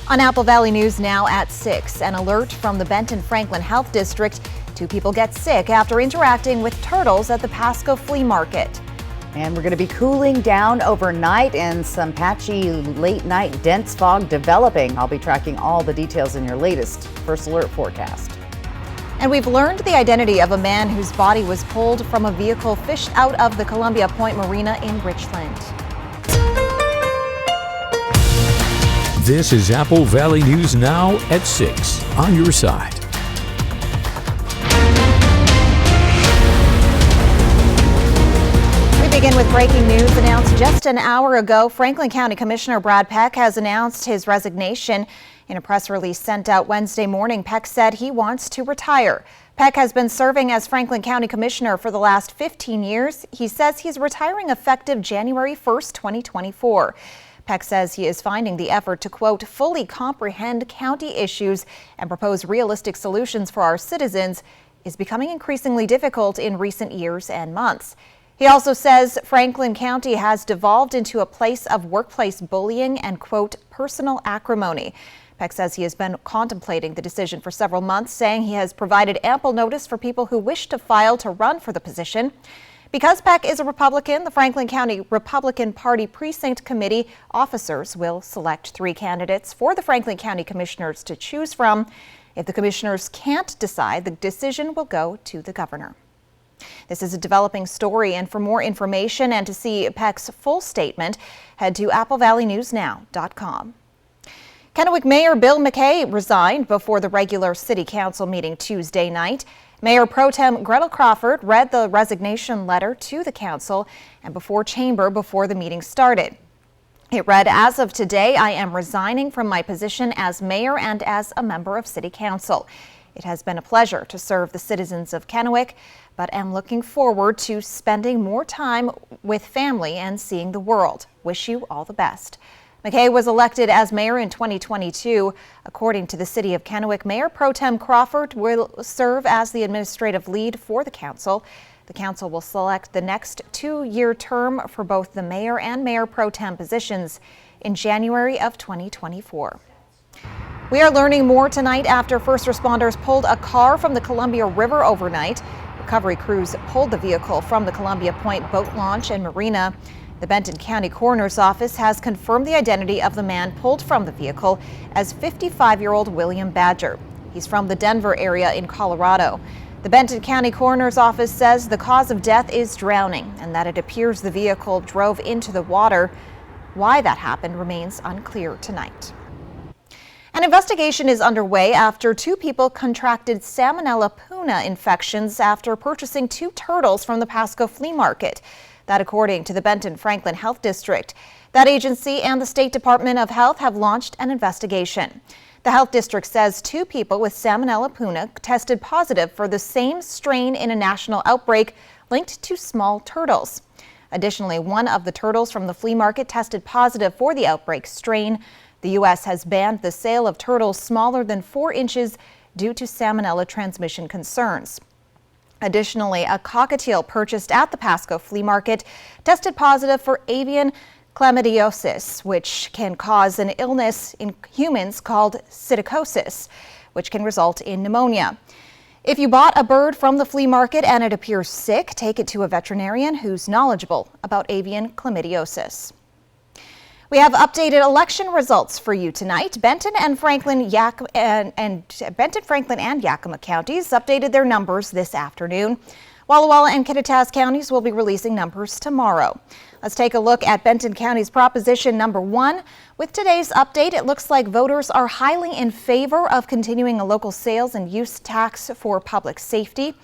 On Apple Valley News now at 6, an alert from the Benton Franklin Health District. 2 people get sick after interacting with turtles at the Pasco Flea Market. And we're going to be cooling down overnight and some patchy late night dense fog developing. I'll be tracking all the details in your latest First Alert forecast. And we've learned the identity of a man whose body was pulled from a vehicle fished out of the Columbia Point Marina in Richland. This is Apple Valley News Now at 6 on your side. We begin with breaking news announced just an hour ago. Franklin County Commissioner Brad Peck has announced his resignation. In a press release sent out Wednesday morning, Peck said he wants to retire. Peck has been serving as Franklin County Commissioner for the last 15 years. He says he's retiring effective January 1st, 2024. Peck says he is finding the effort to, quote, fully comprehend county issues and propose realistic solutions for our citizens is becoming increasingly difficult in recent years and months. He also says Franklin County has devolved into a place of workplace bullying and, quote, personal acrimony. Peck says he has been contemplating the decision for several months, saying he has provided ample notice for people who wish to file to run for the position. Because Peck is a Republican, the Franklin County Republican Party Precinct Committee officers will select 3 candidates for the Franklin County Commissioners to choose from. If the commissioners can't decide, the decision will go to the governor. This is a developing story, and for more information and to see Peck's full statement, head to applevalleynewsnow.com. Kennewick Mayor Bill McKay resigned before the regular City Council meeting Tuesday night. Mayor Pro Tem Gretel Crawford read the resignation letter to the council and before the meeting started. It read, "As of today, I am resigning from my position as mayor and as a member of City Council. It has been a pleasure to serve the citizens of Kennewick, but am looking forward to spending more time with family and seeing the world. Wish you all the best." McKay was elected as mayor in 2022. According to the City of Kennewick, Mayor Pro Tem Crawford will serve as the administrative lead for the council. The council will select the next 2-year term for both the mayor and mayor pro tem positions in January of 2024. We are learning more tonight after first responders pulled a car from the Columbia River overnight. Recovery crews pulled the vehicle from the Columbia Point boat launch and marina. The Benton County Coroner's Office has confirmed the identity of the man pulled from the vehicle as 55-year-old William Badger. He's from the Denver area in Colorado. The Benton County Coroner's Office says the cause of death is drowning and that it appears the vehicle drove into the water. Why that happened remains unclear tonight. An investigation is underway after 2 people contracted Salmonella puna infections after purchasing 2 turtles from the Pasco Flea Market. That according to the Benton Franklin Health District. That agency and the State Department of Health have launched an investigation. The health district says 2 people with Salmonella puna tested positive for the same strain in a national outbreak linked to small turtles. Additionally, 1 of the turtles from the flea market tested positive for the outbreak strain. The U.S. has banned the sale of turtles smaller than 4 inches due to Salmonella transmission concerns. Additionally, a cockatiel purchased at the Pasco Flea Market tested positive for avian chlamydiosis, which can cause an illness in humans called psittacosis, which can result in pneumonia. If you bought a bird from the flea market and it appears sick, take it to a veterinarian who's knowledgeable about avian chlamydiosis. We have updated election results for you tonight. Benton Franklin and Yakima counties updated their numbers this afternoon. Walla Walla and Kittitas counties will be releasing numbers tomorrow. Let's take a look at Benton County's proposition number 1. With today's update, it looks like voters are highly in favor of continuing a local sales and use tax for public safety.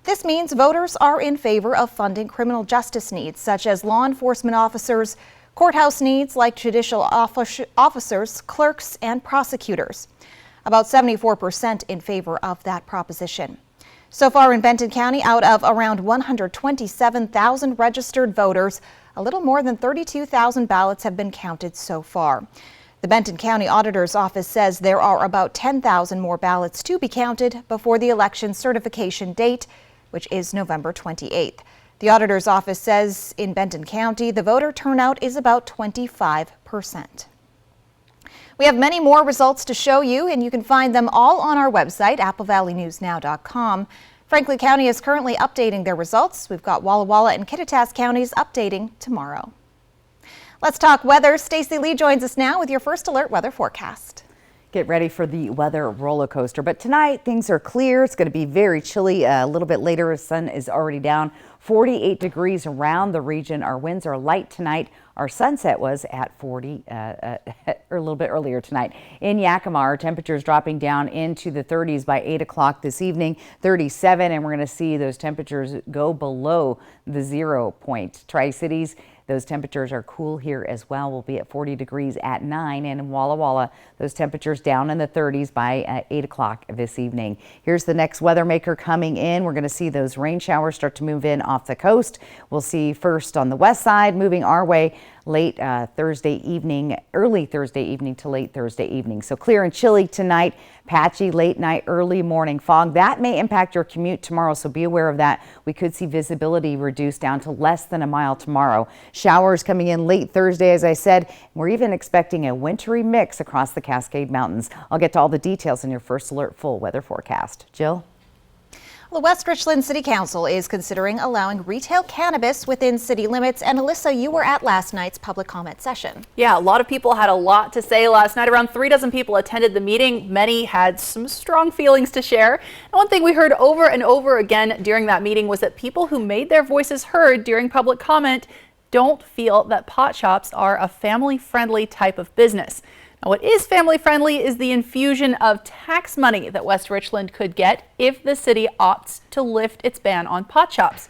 This means voters are in favor of funding criminal justice needs such as law enforcement officers, courthouse needs like judicial officers, clerks, and prosecutors. About 74% in favor of that proposition. So far in Benton County, out of around 127,000 registered voters, a little more than 32,000 ballots have been counted so far. The Benton County Auditor's Office says there are about 10,000 more ballots to be counted before the election certification date, which is November 28th. The Auditor's Office says in Benton County, the voter turnout is about 25%. We have many more results to show you, and you can find them all on our website, applevalleyNewsNow.com. Franklin County is currently updating their results. We've got Walla Walla and Kittitas counties updating tomorrow. Let's talk weather. Stacey Lee joins us now with your first alert weather forecast. Get ready for the weather roller coaster. But tonight, things are clear. It's going to be very chilly a little bit later. The sun is already down. 48 degrees around the region. Our winds are light tonight. Our sunset was at 40 or a little bit earlier tonight. In Yakima, our temperatures dropping down into the 30s by 8 o'clock this evening, 37, and we're going to see those temperatures go below the 0 point. Tri-Cities, those temperatures are cool here as well. We'll be at 40 degrees at 9, and in Walla Walla, those temperatures down in the 30s by 8 o'clock this evening. Here's the next weather maker coming in. We're going to see those rain showers start to move in off the coast. We'll see first on the west side, moving our way late Thursday evening, early Thursday evening to late Thursday evening. So clear and chilly tonight, patchy late night, early morning fog. That may impact your commute tomorrow, so be aware of that. We could see visibility reduced down to less than a mile tomorrow. Showers coming in late Thursday, as I said. We're even expecting a wintry mix across the Cascade Mountains. I'll get to all the details in your first alert full weather forecast. Jill? The West Richland City Council is considering allowing retail cannabis within city limits. And Alyssa, you were at last night's public comment session. Yeah, a lot of people had a lot to say last night. Around 36 people attended the meeting. Many had some strong feelings to share. And one thing we heard over and over again during that meeting was that people who made their voices heard during public comment don't feel that pot shops are a family-friendly type of business. Now, what is family-friendly is the infusion of tax money that West Richland could get if the city opts to lift its ban on pot shops.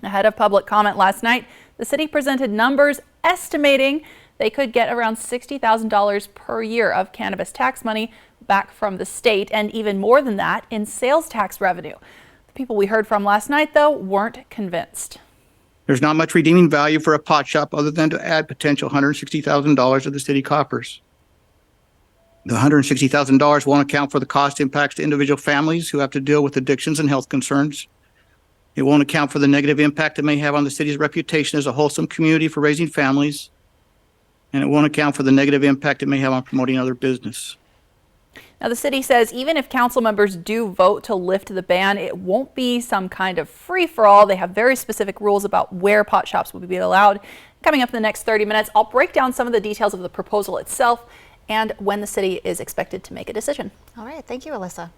Ahead of public comment last night, the city presented numbers estimating they could get around $60,000 per year of cannabis tax money back from the state, and even more than that in sales tax revenue. The people we heard from last night, though, weren't convinced. There's not much redeeming value for a pot shop other than to add potential $160,000 to the city coffers. The $160,000 won't account for the cost impacts to individual families who have to deal with addictions and health concerns. It won't account for the negative impact it may have on the city's reputation as a wholesome community for raising families. And it won't account for the negative impact it may have on promoting other business. Now, the city says even if council members do vote to lift the ban, it won't be some kind of free-for-all. They have very specific rules about where pot shops will be allowed. Coming up in the next 30 minutes, I'll break down some of the details of the proposal itself and when the city is expected to make a decision. All right, thank you, Alyssa.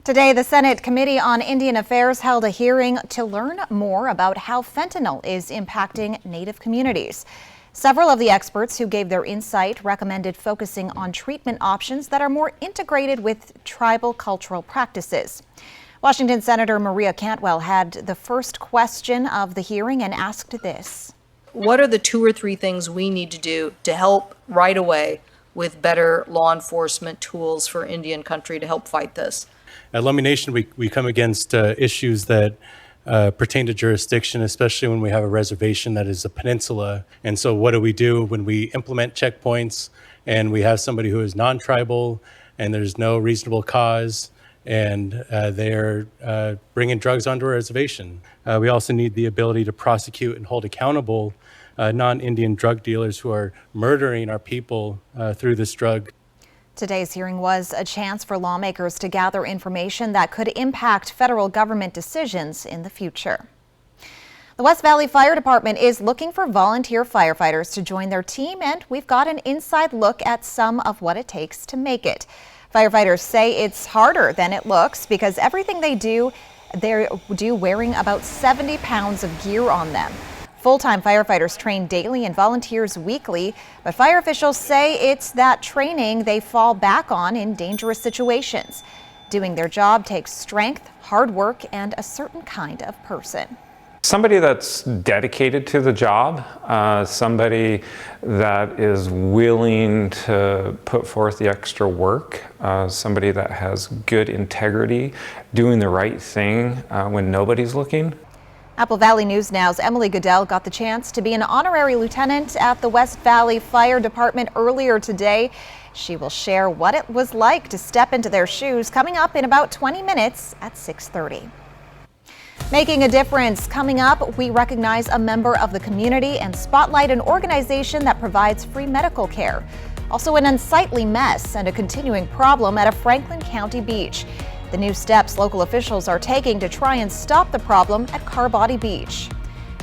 Today, the Senate Committee on Indian Affairs held a hearing to learn more about how fentanyl is impacting Native communities. Several of the experts who gave their insight recommended focusing on treatment options that are more integrated with tribal cultural practices. Washington Senator Maria Cantwell had the first question of the hearing and asked this. What are the 2 or 3 things we need to do to help right away with better law enforcement tools for Indian country to help fight this? At Lummi Nation, we come against issues that pertain to jurisdiction, especially when we have a reservation that is a peninsula. And so what do we do when we implement checkpoints and we have somebody who is non-tribal and there's no reasonable cause and they're bringing drugs onto our reservation? We also need the ability to prosecute and hold accountable non-Indian drug dealers who are murdering our people through this drug. Today's hearing was a chance for lawmakers to gather information that could impact federal government decisions in the future. The West Valley Fire Department is looking for volunteer firefighters to join their team, and we've got an inside look at some of what it takes to make it. Firefighters say it's harder than it looks because everything they do wearing about 70 pounds of gear on them. Full-time firefighters train daily and volunteers weekly, but fire officials say it's that training they fall back on in dangerous situations. Doing their job takes strength, hard work, and a certain kind of person. Somebody that's dedicated to the job, somebody that is willing to put forth the extra work, somebody that has good integrity, doing the right thing when nobody's looking. Apple Valley News Now's Emily Goodell got the chance to be an honorary lieutenant at the West Valley Fire Department earlier today. She will share what it was like to step into their shoes coming up in about 20 minutes at 6:30. Making a difference. Coming up, we recognize a member of the community and spotlight an organization that provides free medical care. Also, an unsightly mess and a continuing problem at a Franklin County beach. The new steps local officials are taking to try and stop the problem at Carbody Beach.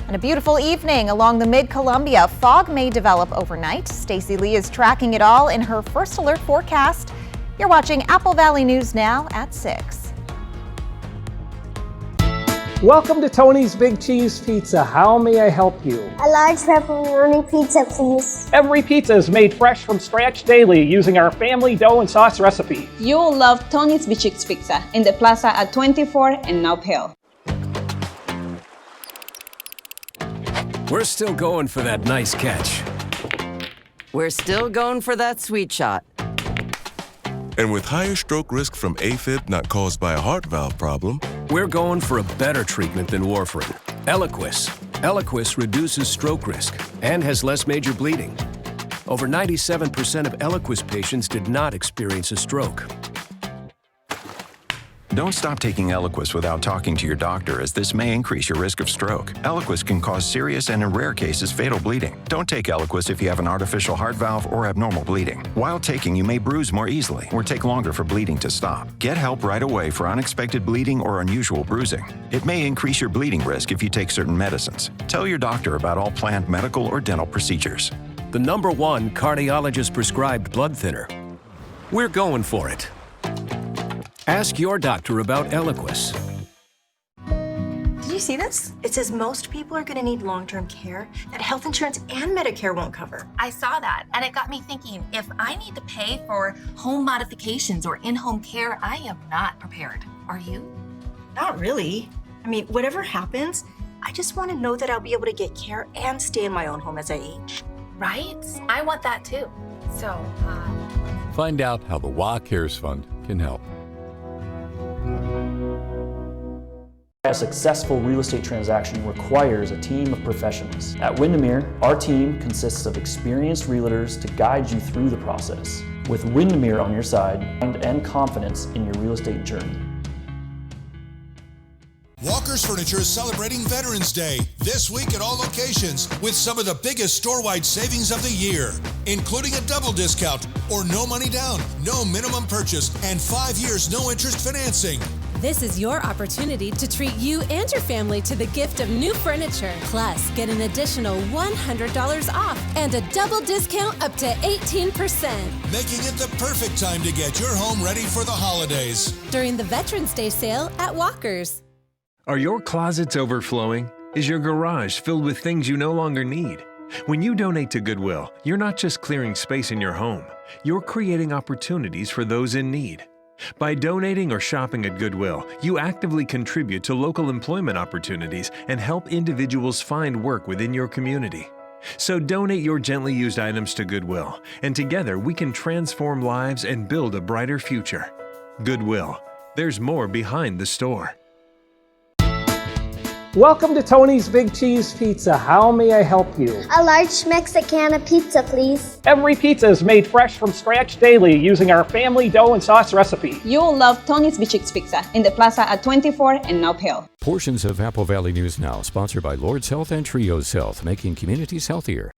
And a beautiful evening along the Mid-Columbia. Fog may develop overnight. Stacey Lee is tracking it all in her First Alert forecast. You're watching Apple Valley News Now at 6. Welcome to Tony's Big Cheese Pizza. How may I help you? A large pepperoni pizza, please. Every pizza is made fresh from scratch daily using our family dough and sauce recipe. You'll love Tony's Big Cheese Pizza in the plaza at 24 and Now Pale. We're still going for that nice catch. We're still going for that sweet shot. And with higher stroke risk from AFib not caused by a heart valve problem, we're going for a better treatment than warfarin. Eliquis. Eliquis reduces stroke risk and has less major bleeding. Over 97% of Eliquis patients did not experience a stroke. Don't stop taking Eliquis without talking to your doctor, as this may increase your risk of stroke. Eliquis can cause serious and, in rare cases, fatal bleeding. Don't take Eliquis if you have an artificial heart valve or abnormal bleeding. While taking, you may bruise more easily or take longer for bleeding to stop. Get help right away for unexpected bleeding or unusual bruising. It may increase your bleeding risk if you take certain medicines. Tell your doctor about all planned medical or dental procedures. The #1 cardiologist-prescribed blood thinner. We're going for it. Ask your doctor about Eliquis. Did you see this? It says most people are going to need long-term care that health insurance and Medicare won't cover. I saw that, and it got me thinking, if I need to pay for home modifications or in-home care, I am not prepared. Are you? Not really. I mean, whatever happens, I just want to know that I'll be able to get care and stay in my own home as I age. Right? I want that too. So, Find out how the WA Cares Fund can help. A successful real estate transaction requires a team of professionals. At Windermere, our team consists of experienced realtors to guide you through the process. With Windermere on your side and confidence in your real estate journey. Walker's Furniture is celebrating Veterans Day this week at all locations with some of the biggest store-wide savings of the year, including a double discount or no money down, no minimum purchase, and 5 years no interest financing. This is your opportunity to treat you and your family to the gift of new furniture. Plus, get an additional $100 off and a double discount up to 18%. Making it the perfect time to get your home ready for the holidays. During the Veterans Day sale at Walker's. Are your closets overflowing? Is your garage filled with things you no longer need? When you donate to Goodwill, you're not just clearing space in your home, you're creating opportunities for those in need. By donating or shopping at Goodwill, you actively contribute to local employment opportunities and help individuals find work within your community. So donate your gently used items to Goodwill, and together we can transform lives and build a brighter future. Goodwill. There's more behind the store. Welcome to Tony's Big Cheese Pizza. How may I help you? A large Mexicana pizza, please. Every pizza is made fresh from scratch daily using our family dough and sauce recipe. You'll love Tony's Big Cheese Pizza in the plaza at 24 and Now Pale. Portions of Apple Valley News Now, sponsored by Lord's Health and Trios Health, making communities healthier.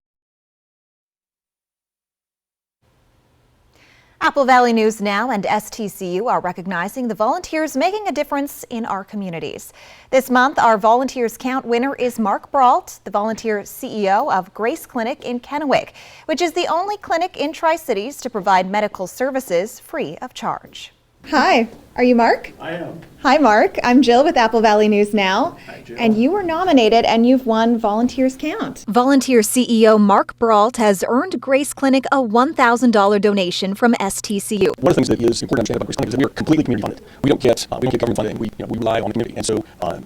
Apple Valley News Now and STCU are recognizing the volunteers making a difference in our communities. This month, our Volunteers Count winner is Mark Brault, the volunteer CEO of Grace Clinic in Kennewick, which is the only clinic in Tri-Cities to provide medical services free of charge. Hi, are you Mark? I am. Hi Mark, I'm Jill with Apple Valley News Now. Hi, Jill. And you were nominated and you've won Volunteers Count. Volunteer CEO Mark Brault has earned Grace Clinic a $1,000 donation from STCU. One of the things that is important to understand about Grace Clinic is that we are completely community funded. We don't get government funding. We rely on the community, and so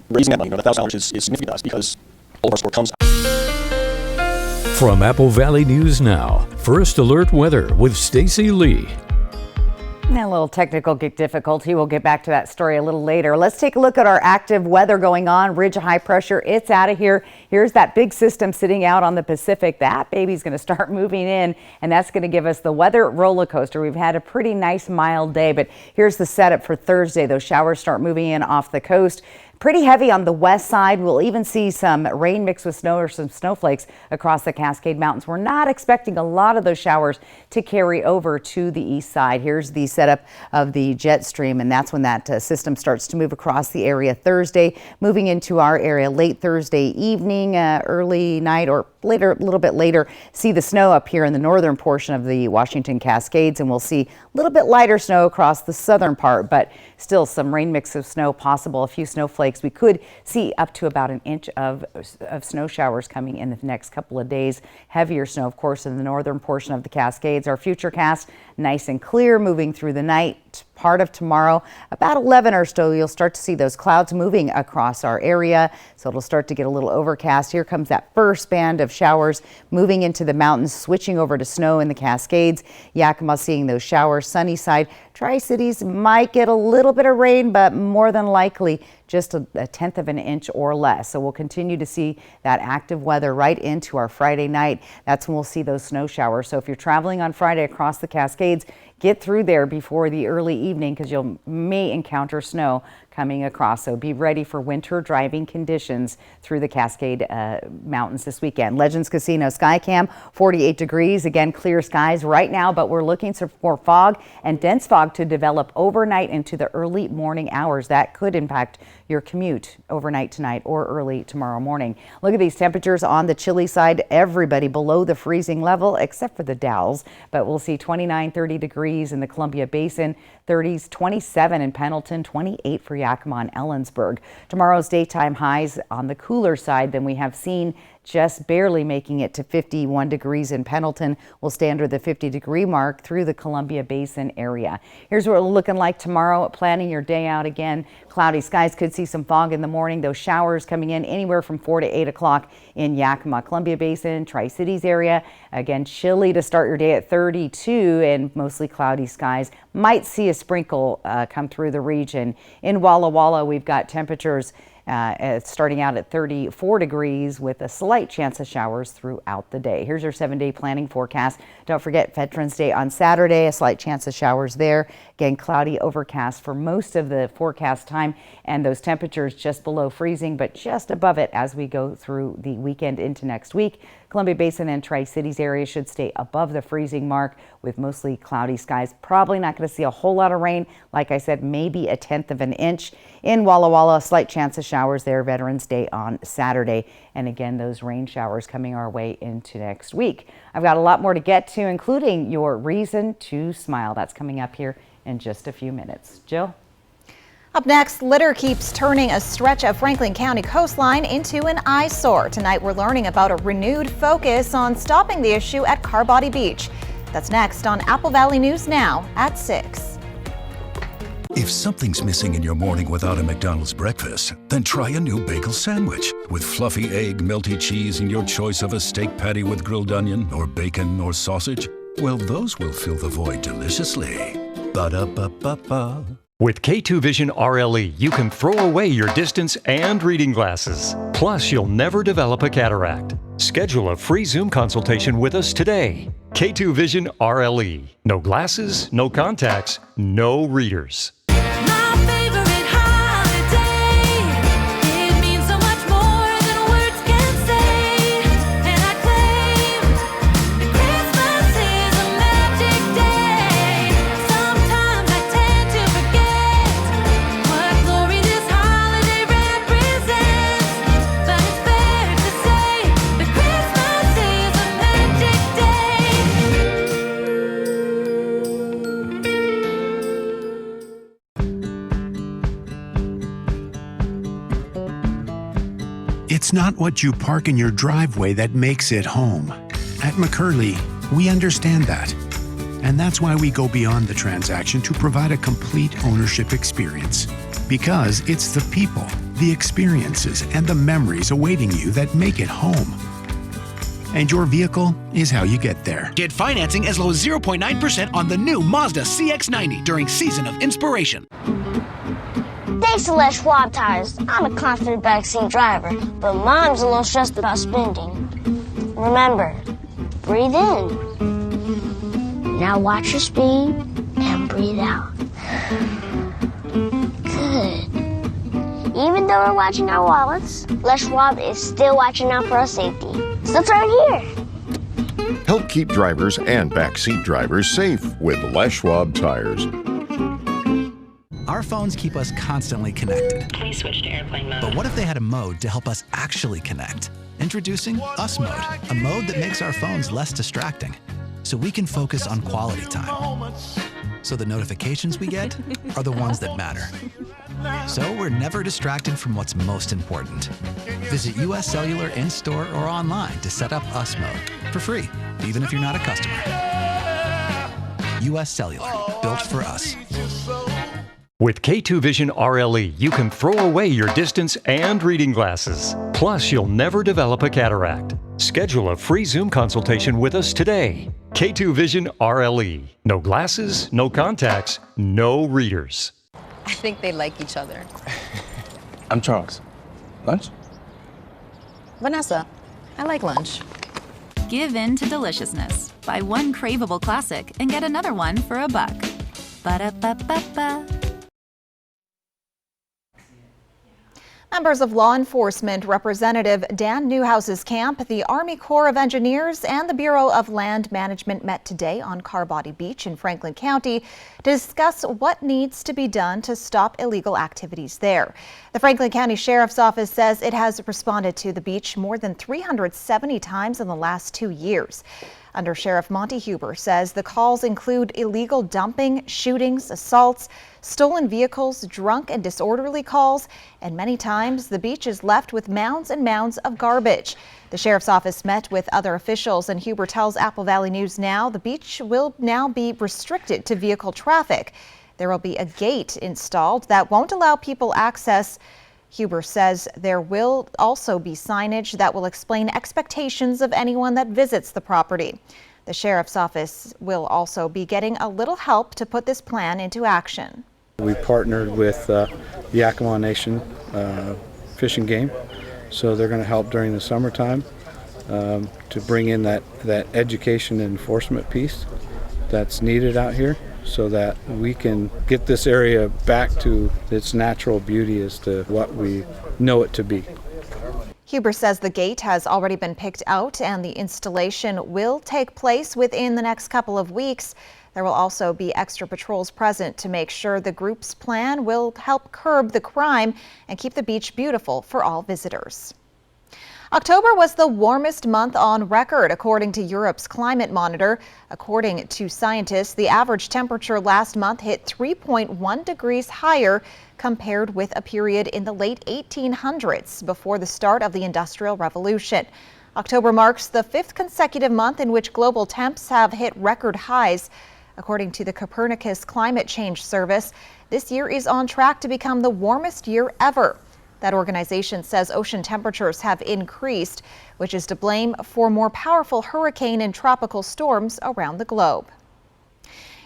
raising that money, that $1,000 is significant to us because all of our support comes. From Apple Valley News Now, First Alert Weather with Stacey Lee. A little technical difficulty. We'll get back to that story a little later. Let's take a look at our active weather going on. Ridge of high pressure, it's out of here. Here's that big system sitting out on the Pacific. That baby's going to start moving in, and that's going to give us the weather roller coaster. We've had a pretty nice mild day, but here's the setup for Thursday. Those showers start moving in off the coast. Pretty heavy on the west side. We'll even see some rain mixed with snow or some snowflakes across the Cascade Mountains. We're not expecting a lot of those showers to carry over to the east side. Here's the setup of the jet stream, and that's when that system starts to move across the area Thursday, moving into our area late Thursday evening, early night, or later, a little bit later. See the snow up here in the northern portion of the Washington Cascades, and we'll see a little bit lighter snow across the southern part, but still some rain mix of snow possible, a few snowflakes. We could see up to about an inch of snow showers coming in the next couple of days. Heavier snow, of course, in the northern portion of the Cascades. Our future cast nice and clear moving through the night. Part of tomorrow, about 11 or so, you'll start to see those clouds moving across our area. So it'll start to get a little overcast. Here comes that first band of showers moving into the mountains, switching over to snow in the Cascades. Yakima seeing those showers. Sunnyside, Tri-Cities might get a little bit of rain, but more than likely just a tenth of an inch or less. So we'll continue to see that active weather right into our Friday night. That's when we'll see those snow showers. So if you're traveling on Friday across the Cascades, get through there before the early evening because you may encounter snow coming across. So be ready for winter driving conditions through the Cascade Mountains this weekend. Legends Casino Skycam, 48 degrees. Again, clear skies right now, but we're looking for fog and dense fog to develop overnight into the early morning hours. That could impact your commute overnight tonight or early tomorrow morning. Look at these temperatures on the chilly side. Everybody below the freezing level except for the Dalles, but we'll see 29, 30 degrees in the Columbia Basin, 30s, 27 in Pendleton, 28 for Yakima and Ellensburg. Tomorrow's daytime highs on the cooler side than we have seen, just barely making it to 51 degrees in Pendleton. We'll stay under the 50-degree mark through the Columbia Basin area. Here's what we're looking like tomorrow. Planning your day out again. Cloudy skies, could see some fog in the morning. Those showers coming in anywhere from 4 to 8 o'clock in Yakima, Columbia Basin, Tri-Cities area. Again, chilly to start your day at 32 and mostly cloudy skies. Might see a sprinkle come through the region. In Walla Walla, we've got temperatures starting out at 34 degrees with a slight chance of showers throughout the day. Here's your 7-day planning forecast. Don't forget Veterans Day on Saturday, a slight chance of showers there. Again, cloudy overcast for most of the forecast time, and those temperatures just below freezing, but just above it as we go through the weekend into next week. Columbia Basin and Tri-Cities area should stay above the freezing mark with mostly cloudy skies. Probably not going to see a whole lot of rain. Like I said, maybe a tenth of an inch. In Walla Walla, a slight chance of showers there. Veterans Day on Saturday. And again, those rain showers coming our way into next week. I've got a lot more to get to, including your reason to smile. That's coming up here in just a few minutes. Jill? Up next, litter keeps turning a stretch of Franklin County coastline into an eyesore. Tonight, we're learning about a renewed focus on stopping the issue at Carbody Beach. That's next on Apple Valley News Now at 6. If something's missing in your morning without a McDonald's breakfast, then try a new bagel sandwich. With fluffy egg, melty cheese, and your choice of a steak patty with grilled onion or bacon or sausage, well, those will fill the void deliciously. Ba-da-ba-ba-ba. With K2 Vision RLE, you can throw away your distance and reading glasses. Plus, you'll never develop a cataract. Schedule a free Zoom consultation with us today. K2 Vision RLE. No glasses, no contacts, no readers. It's not what you park in your driveway that makes it home. At McCurley, we understand that. And that's why we go beyond the transaction to provide a complete ownership experience. Because it's the people, the experiences, and the memories awaiting you that make it home. And your vehicle is how you get there. Get financing as low as 0.9% on the new Mazda CX-90 during Season of Inspiration. Thanks to Les Schwab Tires, I'm a confident backseat driver, but Mom's a little stressed about spending. Remember, breathe in. Now watch your speed and breathe out. Good. Even though we're watching our wallets, Les Schwab is still watching out for our safety. So that's right here. Help keep drivers and backseat drivers safe with Les Schwab tires. Our phones keep us constantly connected. Please switch to airplane mode. But what if they had a mode to help us actually connect? Introducing Us Mode, a mode that makes our phones less distracting, so we can focus on quality time. So the notifications we get are the ones that matter. So we're never distracted from what's most important. Visit US Cellular in-store or online to set up Us Mode for free, even if you're not a customer. US Cellular, built for us. With K2 Vision RLE, you can throw away your distance and reading glasses. Plus, you'll never develop a cataract. Schedule a free Zoom consultation with us today. K2 Vision RLE. No glasses, no contacts, no readers. I think they like each other. I'm Charles. Lunch? Vanessa, I like lunch. Give in to deliciousness. Buy one craveable classic and get another one for $1. Ba-da-ba-ba-ba. Members of law enforcement, Representative Dan Newhouse's camp, the Army Corps of Engineers, and the Bureau of Land Management met today on Carbody Beach in Franklin County to discuss what needs to be done to stop illegal activities there. The Franklin County Sheriff's Office says it has responded to the beach more than 370 times in the last 2 years. Under Sheriff Monty Huber says the calls include illegal dumping, shootings, assaults, stolen vehicles, drunk and disorderly calls, and many times the beach is left with mounds and mounds of garbage. The Sheriff's Office met with other officials, and Huber tells Apple Valley News Now the beach will now be restricted to vehicle traffic. There will be a gate installed that won't allow people access. Huber says there will also be signage that will explain expectations of anyone that visits the property. The Sheriff's Office will also be getting a little help to put this plan into action. We partnered with the Yakima Nation Fish and Game, so they're going to help during the summertime to bring in that education and enforcement piece that's needed out here, so that we can get this area back to its natural beauty as to what we know it to be. Huber says the gate has already been picked out and the installation will take place within the next couple of weeks. There will also be extra patrols present to make sure the group's plan will help curb the crime and keep the beach beautiful for all visitors. October was the warmest month on record, according to Europe's climate monitor. According to scientists, the average temperature last month hit 3.1 degrees higher compared with a period in the late 1800s before the start of the Industrial Revolution. October marks the 5th consecutive month in which global temps have hit record highs. According to the Copernicus Climate Change Service, this year is on track to become the warmest year ever. That organization says ocean temperatures have increased, which is to blame for more powerful hurricane and tropical storms around the globe.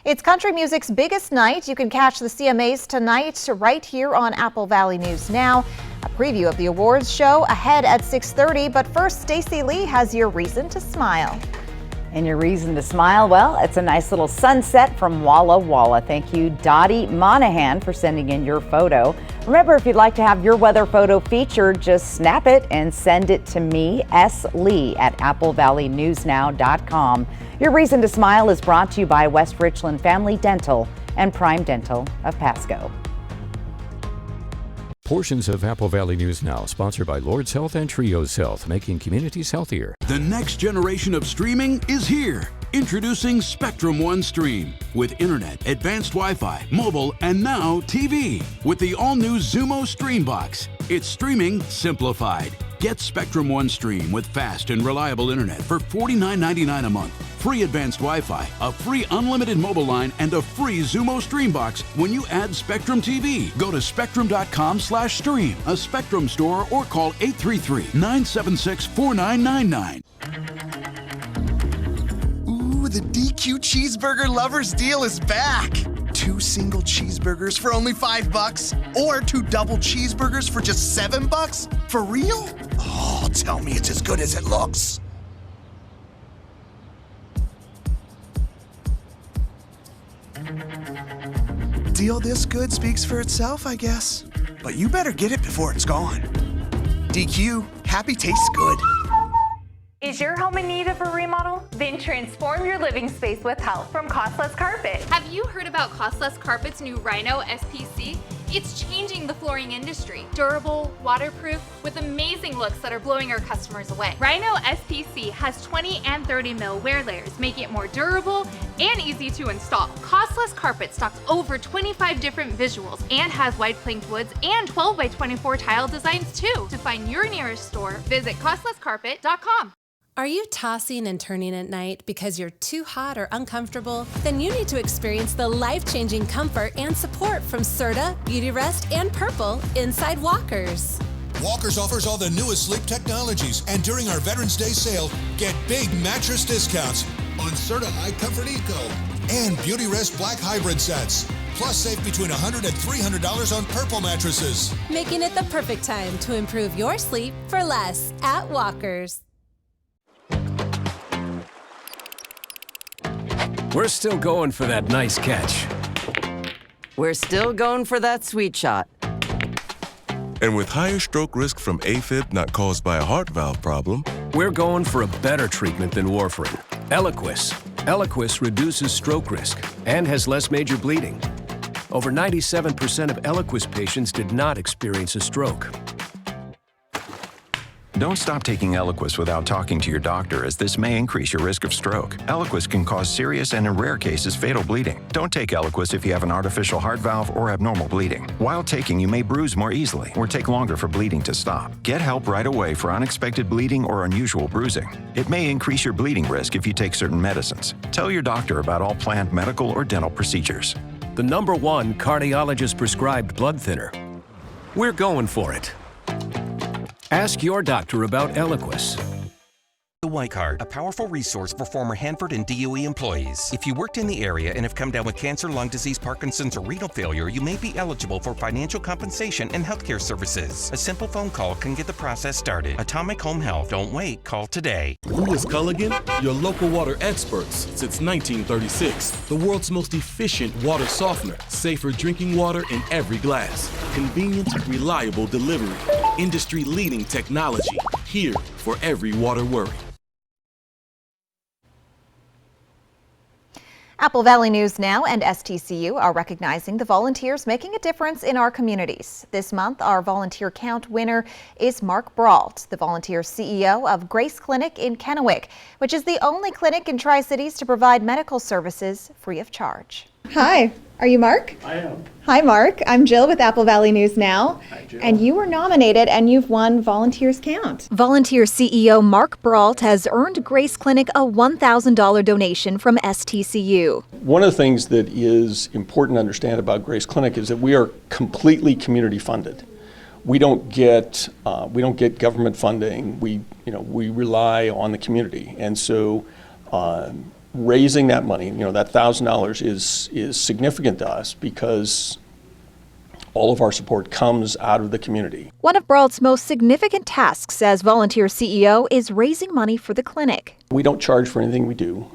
It's country music's biggest night. You can catch the CMAs tonight right here on Apple Valley News Now. A preview of the awards show ahead at 6:30. But first, Stacey Lee has your reason to smile. And your reason to smile? Well, it's a nice little sunset from Walla Walla. Thank you, Dottie Monahan, for sending in your photo. Remember, if you'd like to have your weather photo featured, just snap it and send it to me, S. Lee, at applevalleyNewsNow.com. Your reason to smile is brought to you by West Richland Family Dental and Prime Dental of Pasco. Portions of Apple Valley News Now, sponsored by Lord's Health and Trios Health, making communities healthier. The next generation of streaming is here. Introducing Spectrum One Stream with internet, advanced Wi-Fi, mobile, and now TV with the all-new Xumo Stream Box. It's streaming simplified. Get Spectrum One Stream with fast and reliable internet for $49.99 a month. Free advanced Wi-Fi, a free unlimited mobile line, and a free Xumo Stream Box when you add Spectrum TV. Go to spectrum.com/stream, a Spectrum store, or call 833-976-4999. Ooh, the DQ Cheeseburger Lovers deal is back. 2 single cheeseburgers for only $5, or 2 double cheeseburgers for just $7? For real? Oh, tell me it's as good as it looks. Deal this good speaks for itself, I guess. but you better get it before it's gone. DQ, happy tastes good. Is your home in need of a remodel? Then transform your living space with help from Costless Carpet. Have you heard about Costless Carpet's new Rhino SPC? It's changing the flooring industry. Durable, waterproof, with amazing looks that are blowing our customers away. Rhino SPC has 20 and 30 mil wear layers, making it more durable and easy to install. Costless Carpet stocks over 25 different visuals and has wide planked woods and 12 by 24 tile designs too. To find your nearest store, visit costlesscarpet.com. Are you tossing and turning at night because you're too hot or uncomfortable? Then you need to experience the life-changing comfort and support from Serta, Beautyrest, and Purple inside Walkers. Walkers offers all the newest sleep technologies, and during our Veterans Day sale, get big mattress discounts on Serta High Comfort Eco and Beautyrest Black Hybrid sets. Plus, save between $100 and $300 on Purple mattresses. Making it the perfect time to improve your sleep for less at Walkers. We're still going for that nice catch. We're still going for that sweet shot. And with higher stroke risk from AFib not caused by a heart valve problem, we're going for a better treatment than warfarin. Eliquis. Eliquis reduces stroke risk and has less major bleeding. Over 97% of Eliquis patients did not experience a stroke. Don't stop taking Eliquis without talking to your doctor, as this may increase your risk of stroke. Eliquis can cause serious and, in rare cases, fatal bleeding. Don't take Eliquis if you have an artificial heart valve or abnormal bleeding. While taking, you may bruise more easily or take longer for bleeding to stop. Get help right away for unexpected bleeding or unusual bruising. It may increase your bleeding risk if you take certain medicines. Tell your doctor about all planned medical or dental procedures. The #1 cardiologist-prescribed blood thinner. We're going for it. Ask your doctor about Eliquis. The White Card, a powerful resource for former Hanford and DOE employees. If you worked in the area and have come down with cancer, lung disease, Parkinson's, or renal failure, you may be eligible for financial compensation and healthcare services. A simple phone call can get the process started. Atomic Home Health. Don't wait. Call today. Who is Culligan? Your local water experts since 1936. The world's most efficient water softener. Safer drinking water in every glass. Convenient, reliable delivery. Industry-leading technology. Here for every water worry. Apple Valley News Now and STCU are recognizing the volunteers making a difference in our communities. This month, our volunteer count winner is Mark Brault, the volunteer CEO of Grace Clinic in Kennewick, which is the only clinic in Tri-Cities to provide medical services free of charge. Hi, are you Mark? I am. Hi, Mark. I'm Jill with Apple Valley News Now. Hi, Jill. And you were nominated and you've won Volunteers Count. Volunteer CEO Mark Brault has earned Grace Clinic a $1,000 donation from STCU. One of the things that is important to understand about Grace Clinic is that we are completely community funded. We don't get government funding. We rely on the community, and so raising that money, that $1,000 is significant to us because all of our support comes out of the community. One of Brault's most significant tasks as volunteer CEO is raising money for the clinic. We don't charge for anything we do.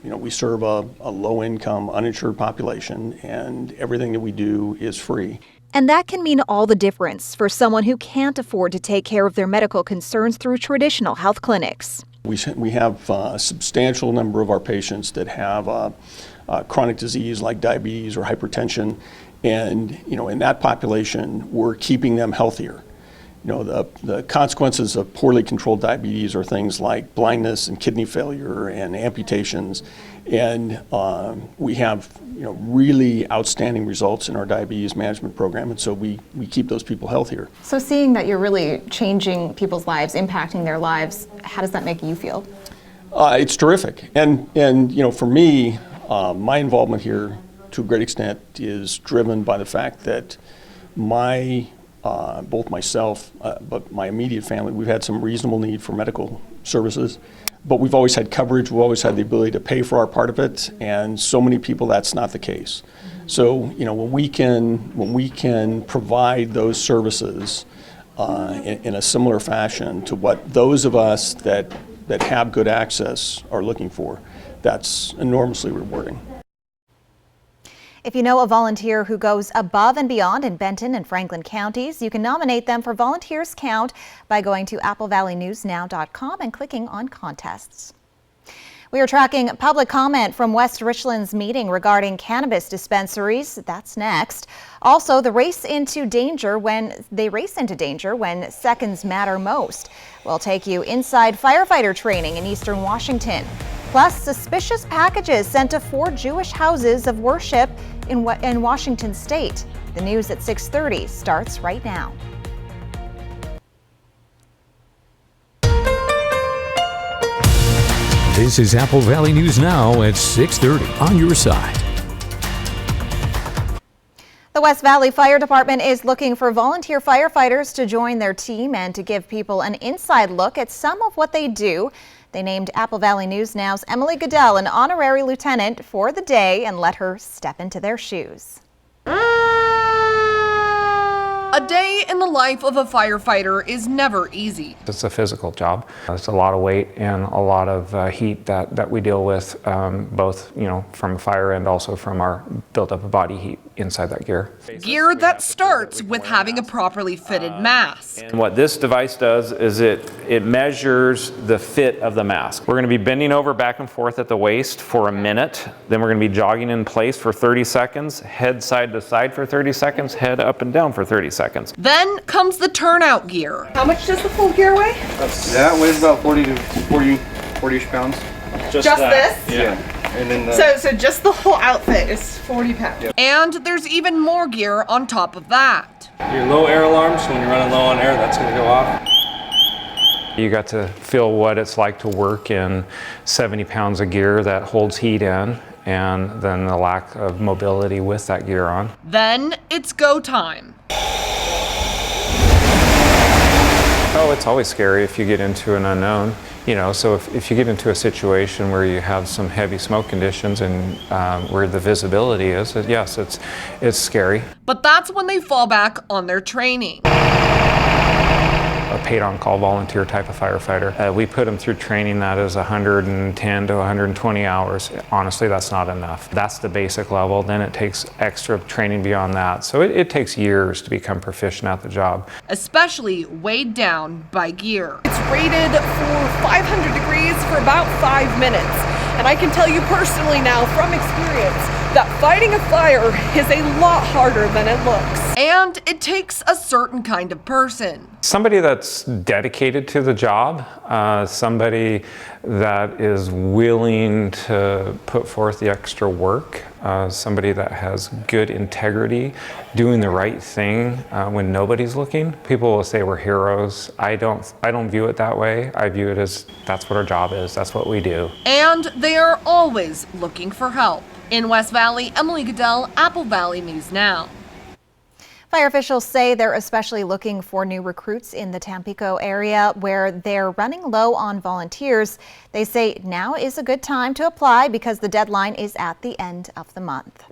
We serve a low-income, uninsured population, and everything that we do is free. And that can mean all the difference for someone who can't afford to take care of their medical concerns through traditional health clinics. We have a substantial number of our patients that have a chronic disease like diabetes or hypertension, and in that population, we're keeping them healthier. The consequences of poorly controlled diabetes are things like blindness and kidney failure and amputations, and we have really outstanding results in our diabetes management program, and so we keep those people healthier. So seeing that you're really changing people's lives, impacting their lives, how does that make you feel? It's terrific, and for me, my involvement here to a great extent is driven by the fact that both myself, but my immediate family, we've had some reasonable need for medical services, but we've always had coverage, we've always had the ability to pay for our part of it, and so many people that's not the case. So, when we can provide those services in a similar fashion to what those of us that have good access are looking for, that's enormously rewarding. If you know a volunteer who goes above and beyond in Benton and Franklin counties, you can nominate them for Volunteers Count by going to applevalleynewsnow.com and clicking on contests. We are tracking public comment from West Richland's meeting regarding cannabis dispensaries. That's next. Also, the race into danger when seconds matter most. We'll take you inside firefighter training in Eastern Washington. Plus, suspicious packages sent to 4 Jewish houses of worship in Washington state. The news at 6:30 starts right now. This is Apple Valley News Now at 6:30 on your side. The West Valley Fire Department is looking for volunteer firefighters to join their team and to give people an inside look at some of what they do. They named Apple Valley News Now's Emily Goodell an honorary lieutenant for the day and let her step into their shoes. A day in the life of a firefighter is never easy. It's a physical job. It's a lot of weight and a lot of heat that we deal with, both from fire and also from our built-up body heat inside that gear. Gear that starts with having a properly fitted mask. And what this device does is it measures the fit of the mask. We're going to be bending over back and forth at the waist for a minute. Then we're going to be jogging in place for 30 seconds, head side to side for 30 seconds, head up and down for 30 seconds. Then comes the turnout gear. How much does the full gear weigh? That weighs about 40-ish pounds. Just this? Yeah. And then so just the whole outfit is 40 pounds. Yep. And there's even more gear on top of that. Your low air alarms, when you're running low on air, that's going to go off. You got to feel what it's like to work in 70 pounds of gear that holds heat in, and then the lack of mobility with that gear on. Then it's go time. Oh, it's always scary if you get into an unknown. So if you get into a situation where you have some heavy smoke conditions and where the visibility is, yes, it's scary. But that's when they fall back on their training. A paid-on-call volunteer type of firefighter. We put them through training that is 110 to 120 hours. Honestly, that's not enough. That's the basic level. Then it takes extra training beyond that. So it takes years to become proficient at the job. Especially weighed down by gear. It's rated for 500 degrees for about 5 minutes. And I can tell you personally now from experience that fighting a fire is a lot harder than it looks. And it takes a certain kind of person. Somebody that's dedicated to the job, somebody that is willing to put forth the extra work, somebody that has good integrity, doing the right thing when nobody's looking. People will say we're heroes. I don't view it that way. I view it as that's what our job is. That's what we do. And they are always looking for help. In West Valley, Emily Goodell, Apple Valley News Now. Fire officials say they're especially looking for new recruits in the Tampico area where they're running low on volunteers. They say now is a good time to apply because the deadline is at the end of the month.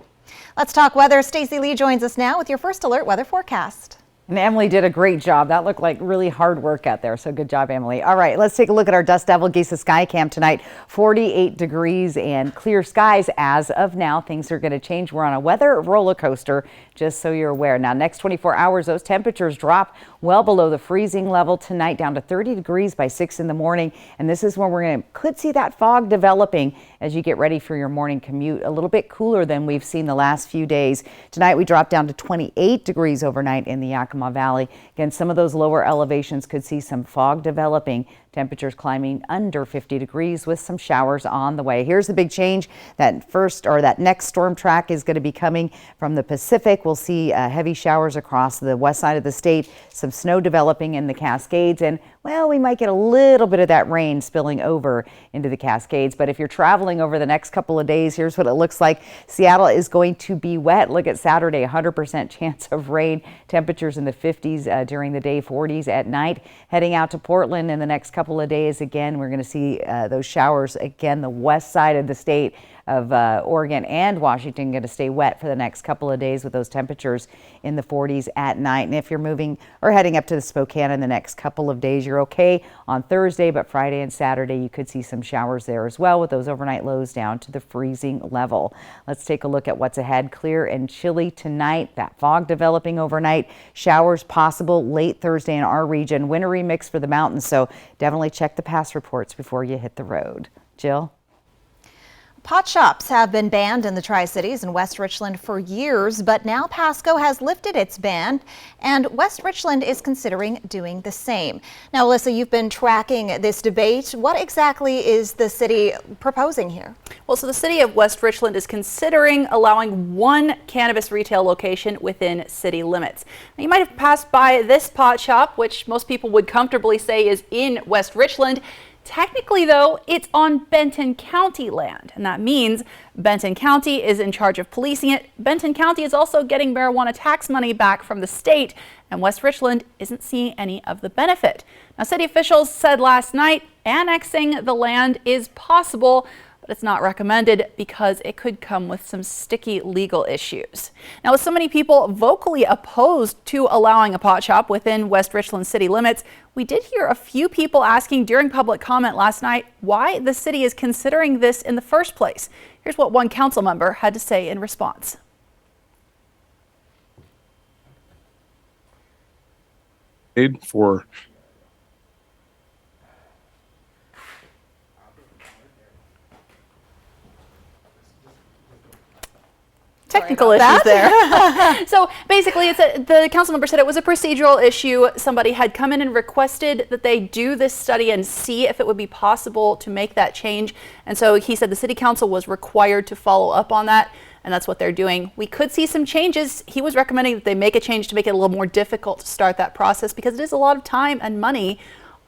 Let's talk weather. Stacey Lee joins us now with your first alert weather forecast. And Emily did a great job. That looked like really hard work out there. So good job, Emily. All right, let's take a look at our Dust Devil Geisa Sky Cam tonight. 48 degrees and clear skies as of now. Things are going to change. We're on a weather roller coaster, just so you're aware. Now, next 24 hours, those temperatures drop well below the freezing level tonight, down to 30 degrees by 6 in the morning. And this is when we're could see that fog developing as you get ready for your morning commute. A little bit cooler than we've seen the last few days. Tonight, we drop down to 28 degrees overnight in the Yakima Valley. Again, some of those lower elevations could see some fog developing. Temperatures climbing under 50 degrees with some showers on the way. Here's the big change. That next storm track is going to be coming from the Pacific. We'll see heavy showers across the west side of the state, some snow developing in the Cascades, and well, we might get a little bit of that rain spilling over into the Cascades. But if you're traveling over the next couple of days, here's what it looks like. Seattle is going to be wet. Look at Saturday, 100% chance of rain. Temperatures in the 50s during the day, 40s at night. Heading out to Portland in the next couple of days, again, we're going to see those showers again, the west side of the state. of Oregon and Washington going to stay wet for the next couple of days with those temperatures in the 40s at night. And if you're moving or heading up to the Spokane in the next couple of days, you're okay on Thursday, but Friday and Saturday you could see some showers there as well, with those overnight lows down to the freezing level. Let's take a look at what's ahead. Clear and chilly tonight. That fog developing overnight. Showers possible late Thursday in our region. Wintry mix for the mountains, so definitely check the past reports before you hit the road. Jill? Pot shops have been banned in the Tri-Cities and West Richland for years, but now Pasco has lifted its ban, and West Richland is considering doing the same. Now, Alyssa, you've been tracking this debate. What exactly is the city proposing here? Well, so the city of West Richland is considering allowing one cannabis retail location within city limits. Now, you might have passed by this pot shop, which most people would comfortably say is in West Richland. Technically, though, it's on Benton County land, and that means Benton County is in charge of policing it. Benton County is also getting marijuana tax money back from the state, and West Richland isn't seeing any of the benefit. Now, city officials said last night annexing the land is possible, but it's not recommended because it could come with some sticky legal issues. Now, with so many people vocally opposed to allowing a pot shop within West Richland city limits, we did hear a few people asking during public comment last night why the city is considering this in the first place. Here's what one council member had to say in response. For technical issues there. So basically, the council member said it was a procedural issue. Somebody had come in and requested that they do this study and see if it would be possible to make that change. And so he said the city council was required to follow up on that, and that's what they're doing. We could see some changes. He was recommending that they make a change to make it a little more difficult to start that process, because it is a lot of time and money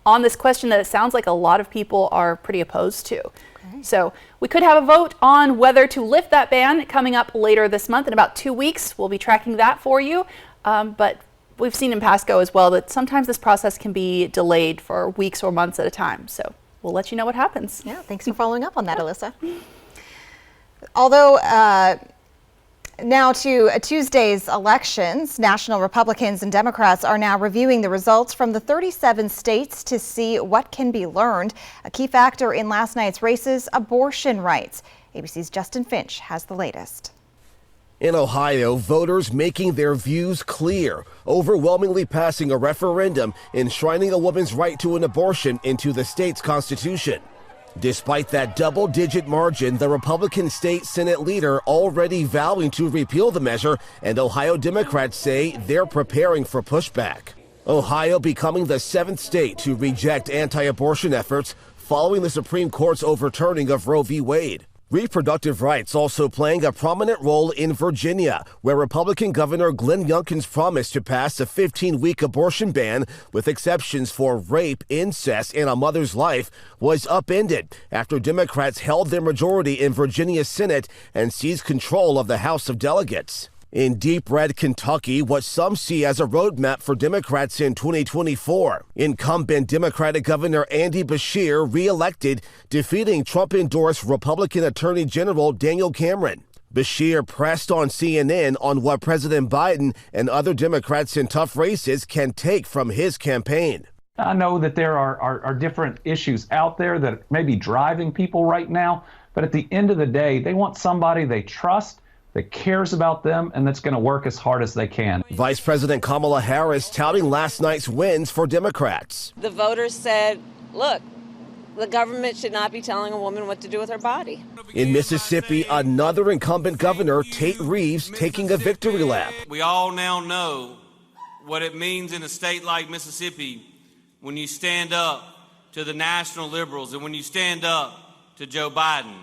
on this question that it sounds like a lot of people are pretty opposed to. So we could have a vote on whether to lift that ban coming up later this month. In about 2 weeks, we'll be tracking that for you. But we've seen in Pasco as well that sometimes this process can be delayed for weeks or months at a time. So we'll let you know what happens. Yeah, thanks for following up on that, Alyssa. Although now to Tuesday's elections, national Republicans and Democrats are now reviewing the results from the 37 states to see what can be learned. A key factor in last night's races, abortion rights. ABC's Justin Finch has the latest. In Ohio, voters making their views clear, overwhelmingly passing a referendum enshrining a woman's right to an abortion into the state's constitution. Despite that double-digit margin, the Republican state Senate leader already vowing to repeal the measure, and Ohio Democrats say they're preparing for pushback. Ohio becoming the 7th state to reject anti-abortion efforts following the Supreme Court's overturning of Roe v. Wade. Reproductive rights also playing a prominent role in Virginia, where Republican Governor Glenn Youngkin's promise to pass a 15-week abortion ban with exceptions for rape, incest, and a mother's life was upended after Democrats held their majority in Virginia's Senate and seized control of the House of Delegates. In deep red Kentucky, what some see as a roadmap for Democrats in 2024. Incumbent Democratic Governor Andy Beshear reelected, defeating Trump-endorsed Republican Attorney General Daniel Cameron. Beshear pressed on CNN on what President Biden and other Democrats in tough races can take from his campaign. I know that there are different issues out there that may be driving people right now, but at the end of the day, they want somebody they trust, that cares about them, and that's going to work as hard as they can. Vice President Kamala Harris touting last night's wins for Democrats. The voters said, look, the government should not be telling a woman what to do with her body. In Mississippi, another incumbent governor, Tate Reeves, taking a victory lap. We all now know what it means in a state like Mississippi when you stand up to the national liberals and when you stand up to Joe Biden.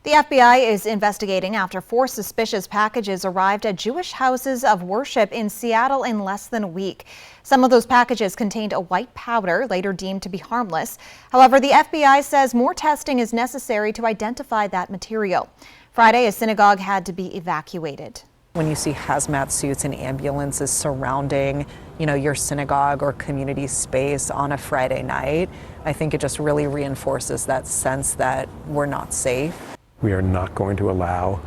The FBI is investigating after 4 suspicious packages arrived at Jewish houses of worship in Seattle in less than a week. Some of those packages contained a white powder, later deemed to be harmless. However, the FBI says more testing is necessary to identify that material. Friday, a synagogue had to be evacuated. When you see hazmat suits and ambulances surrounding your synagogue or community space on a Friday night, I think it just really reinforces that sense that we're not safe. We are not going to allow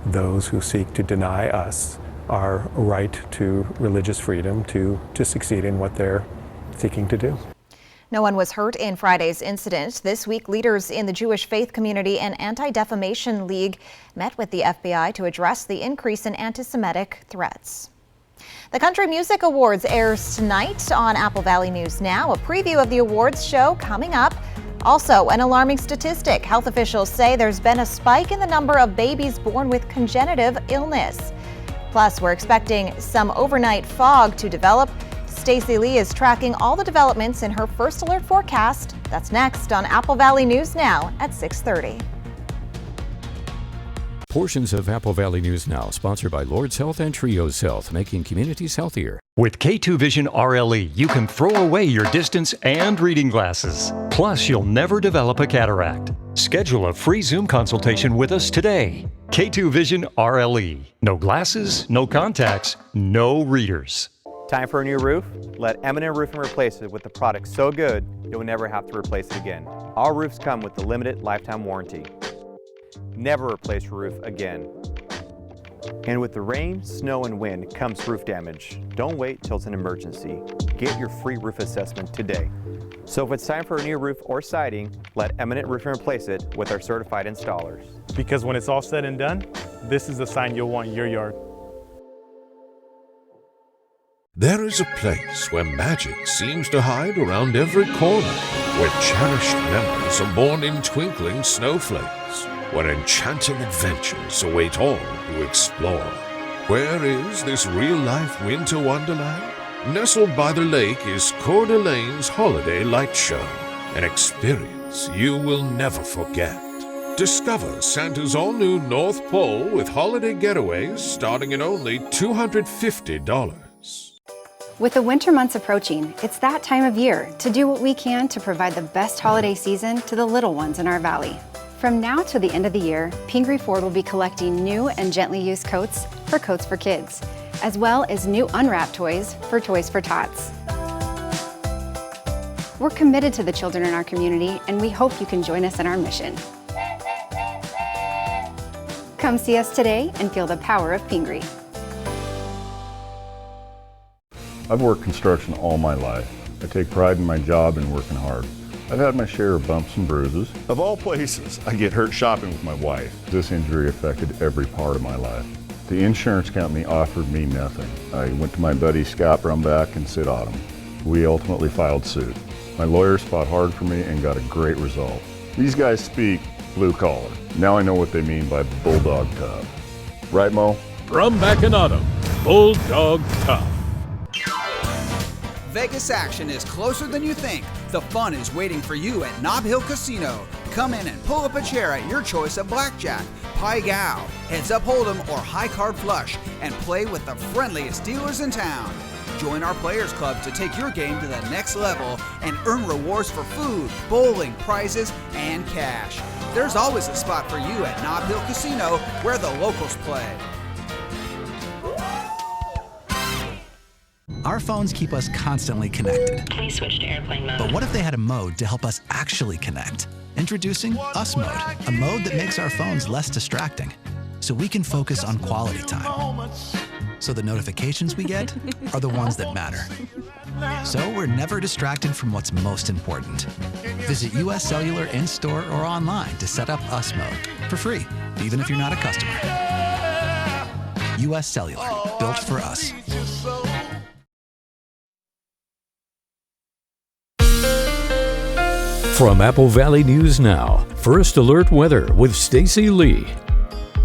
those who seek to deny us our right to religious freedom to succeed in what they're seeking to do. No one was hurt in Friday's incident. This week, leaders in the Jewish faith community and Anti-Defamation League met with the FBI to address the increase in anti-Semitic threats. The Country Music Awards airs tonight on Apple Valley News Now. A preview of the awards show coming up. Also, an alarming statistic. Health officials say there's been a spike in the number of babies born with congenital illness. Plus, we're expecting some overnight fog to develop. Stacey Lee is tracking all the developments in her First Alert forecast. That's next on Apple Valley News Now at 6:30. Portions of Apple Valley News Now, sponsored by Lord's Health and Trios Health, making communities healthier. With K2 Vision RLE, you can throw away your distance and reading glasses. Plus, you'll never develop a cataract. Schedule a free Zoom consultation with us today. K2 Vision RLE. No glasses, no contacts, no readers. Time for a new roof? Let Eminent Roofing replace it with a product so good you'll never have to replace it again. Our roofs come with the limited lifetime warranty. Never replace your roof again. And with the rain, snow, and wind comes roof damage. Don't wait till it's an emergency. Get your free roof assessment today. So if it's time for a new roof or siding, let Eminent Roofing replace it with our certified installers. Because when it's all said and done, this is the sign you'll want in your yard. There is a place where magic seems to hide around every corner, where cherished memories are born in twinkling snowflakes, where enchanting adventures await all who explore. Where is this real-life winter wonderland? Nestled by the lake is Coeur d'Alene's Holiday Light Show, an experience you will never forget. Discover Santa's all-new North Pole with holiday getaways starting at only $250. With the winter months approaching, it's that time of year to do what we can to provide the best holiday season to the little ones in our valley. From now to the end of the year, Pingree Ford will be collecting new and gently used coats for kids, as well as new unwrapped toys for Tots. We're committed to the children in our community, and we hope you can join us in our mission. Come see us today and feel the power of Pingree. I've worked construction all my life. I take pride in my job and working hard. I've had my share of bumps and bruises. Of all places, I get hurt shopping with my wife. This injury affected every part of my life. The insurance company offered me nothing. I went to my buddy Scott Brumback and Sid Autumn. We ultimately filed suit. My lawyers fought hard for me and got a great result. These guys speak blue collar. Now I know what they mean by bulldog tough. Right, Mo? Brumback and Autumn, bulldog tough. Vegas action is closer than you think. The fun is waiting for you at Nob Hill Casino. Come in and pull up a chair at your choice of blackjack, pai gow, heads up hold'em, or high card flush, and play with the friendliest dealers in town. Join our Players Club to take your game to the next level and earn rewards for food, bowling, prizes, and cash. There's always a spot for you at Nob Hill Casino, where the locals play. Our phones keep us constantly connected. Please switch to airplane mode. But what if they had a mode to help us actually connect? Introducing Us Mode, a mode that makes our phones less distracting, so we can focus on quality time. So the notifications we get are the ones that matter. So we're never distracted from what's most important. Visit US Cellular in-store or online to set up Us Mode for free, even if you're not a customer. US Cellular, built for us. From Apple Valley News Now, First Alert Weather with Stacey Lee.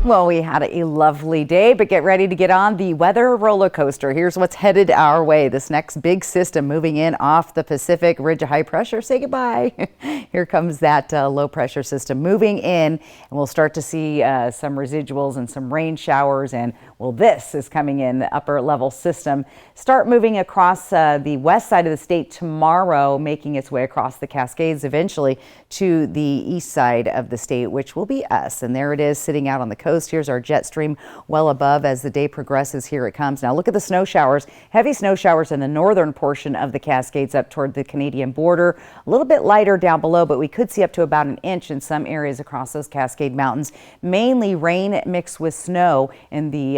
Well, we had a lovely day, but get ready to get on the weather roller coaster. Here's what's headed our way. This next big system moving in off the Pacific ridge of high pressure. Say goodbye. Here comes that low pressure system moving in, and we'll start to see some residuals and some rain showers. And well, this is coming in, the upper level system. Start moving across the west side of the state tomorrow, making its way across the Cascades eventually to the east side of the state, which will be us. And there it is sitting out on the coast. coast. Here's our jet stream well above. As the day progresses, here it comes. Now look at the snow showers. Heavy snow showers in the northern portion of the Cascades up toward the Canadian border. A little bit lighter down below, but we could see up to about an inch in some areas across those Cascade Mountains. Mainly rain mixed with snow in the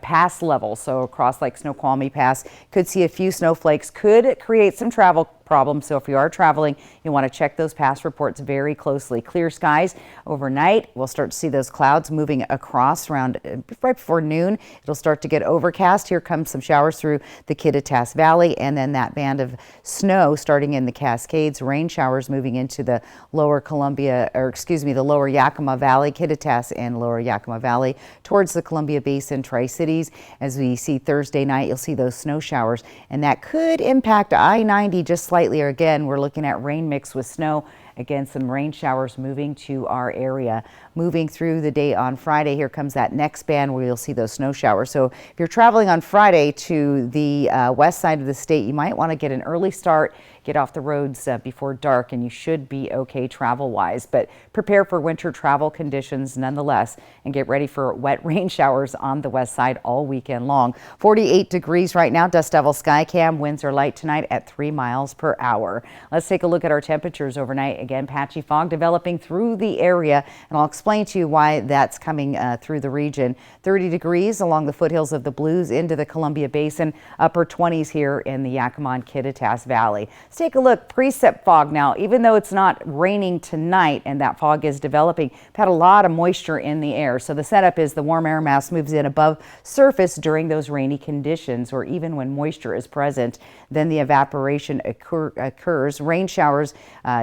pass level. So across like Snoqualmie Pass, could see a few snowflakes, could create some travel problems. So if you are traveling, you want to check those pass reports very closely. Clear skies overnight. We'll start to see those clouds moving across around right before noon. It'll start to get overcast. Here comes some showers through the Kittitas Valley, and then that band of snow starting in the Cascades. Rain showers moving into the lower the lower Yakima Valley, Kittitas and lower Yakima Valley towards the Columbia Basin, Tri-Cities. As we see Thursday night, you'll see those snow showers, and that could impact I-90 just slightly. Again, we're looking at rain mixed with snow. Again, some rain showers moving to our area. Moving through the day on Friday, here comes that next band where you'll see those snow showers. So if you're traveling on Friday to the west side of the state, you might want to get an early start, get off the roads before dark, and you should be okay travel-wise. But prepare for winter travel conditions nonetheless, and get ready for wet rain showers on the west side all weekend long. 48 degrees right now, Dust Devil Skycam. Winds are light tonight at 3 miles per hour. Let's take a look at our temperatures overnight. Again, patchy fog developing through the area, and I'll explain to you why that's coming through the region. 30 degrees along the foothills of the Blues into the Columbia Basin, upper 20s here in the Yakima and Kittitas Valley. Let's take a look. Precip fog now. Even though it's not raining tonight and that fog is developing, we've had a lot of moisture in the air. So the setup is the warm air mass moves in above surface during those rainy conditions, or even when moisture is present. Then the evaporation occurs. Rain showers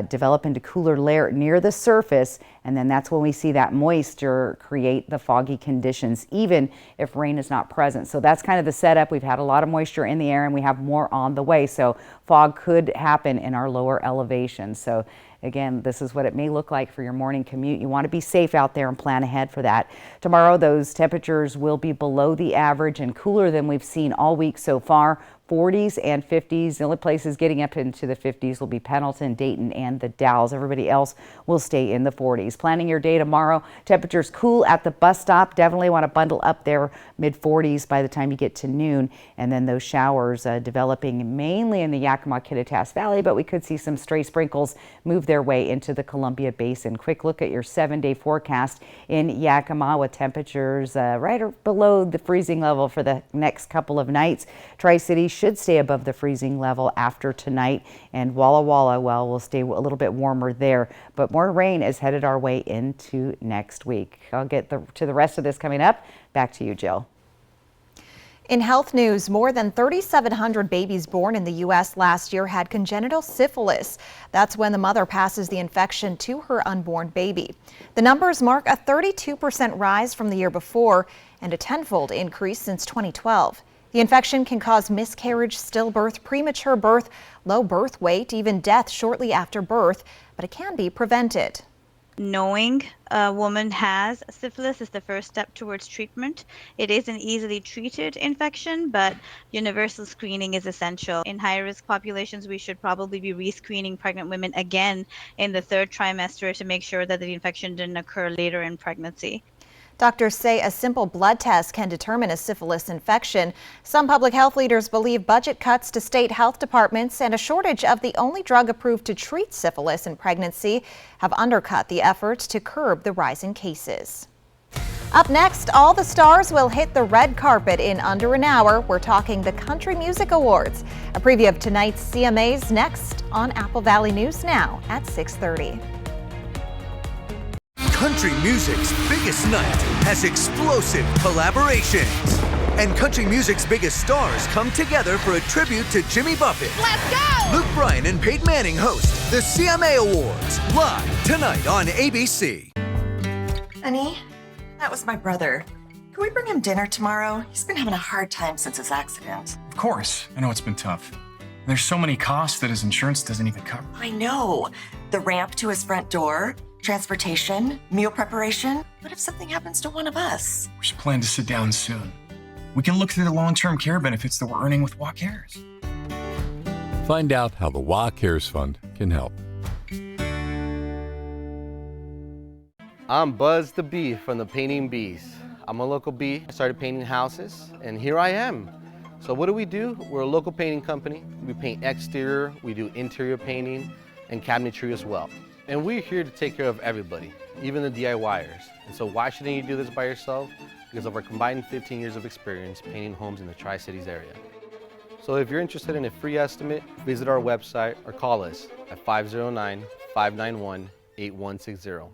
develop into cooler layer near the surface, and then that's when we see that moisture create the foggy conditions, even if rain is not present. So that's kind of the setup. We've had a lot of moisture in the air, and we have more on the way. So fog could happen in our lower elevations. So again, this is what it may look like for your morning commute. You want to be safe out there and plan ahead for that. Tomorrow, those temperatures will be below the average and cooler than we've seen all week so far. 40s and 50s. The only places getting up into the 50s will be Pendleton, Dayton, and the Dalles. Everybody else will stay in the 40s. Planning your day tomorrow. Temperatures cool at the bus stop. Definitely want to bundle up there, mid-40s by the time you get to noon. And then those showers developing mainly in the Yakima Kittitas Valley, but we could see some stray sprinkles move their way into the Columbia Basin. Quick look at your 7-day forecast in Yakima with temperatures right below the freezing level for the next couple of nights. Tri-Cities should stay above the freezing level after tonight, and Walla Walla, well, will stay a little bit warmer there, but more rain is headed our way into next week. I'll get to the rest of this coming up. Back to you, Jill. In health news, more than 3,700 babies born in the U.S. last year had congenital syphilis. That's when the mother passes the infection to her unborn baby. The numbers mark a 32% rise from the year before and a tenfold increase since 2012. The infection can cause miscarriage, stillbirth, premature birth, low birth weight, even death shortly after birth, but it can be prevented. Knowing a woman has syphilis is the first step towards treatment. It is an easily treated infection, but universal screening is essential. In high-risk populations, we should probably be rescreening pregnant women again in the 3rd trimester to make sure that the infection didn't occur later in pregnancy. Doctors say a simple blood test can determine a syphilis infection. Some public health leaders believe budget cuts to state health departments and a shortage of the only drug approved to treat syphilis in pregnancy have undercut the efforts to curb the rising cases. Up next, all the stars will hit the red carpet in under an hour. We're talking the Country Music Awards. A preview of tonight's CMAs next on Apple Valley News Now at 6:30. Country music's biggest night has explosive collaborations. And country music's biggest stars come together for a tribute to Jimmy Buffett. Let's go! Luke Bryan and Peyton Manning host the CMA Awards live tonight on ABC. Honey, that was my brother. Can we bring him dinner tomorrow? He's been having a hard time since his accident. Of course. I know it's been tough. There's so many costs that his insurance doesn't even cover. I know. The ramp to his front door, transportation, meal preparation. What if something happens to one of us? We should plan to sit down soon. We can look through the long-term care benefits that we're earning with WA Cares. Find out how the WA Cares Fund can help. I'm Buzz the Bee from the Painting Bees. I'm a local bee. I started painting houses, and here I am. So what do? We're a local painting company. We paint exterior, we do interior painting, and cabinetry as well. And we're here to take care of everybody, even the DIYers. And so why shouldn't you do this by yourself? Because of our combined 15 years of experience painting homes in the Tri-Cities area. So if you're interested in a free estimate, visit our website or call us at 509-591-8160.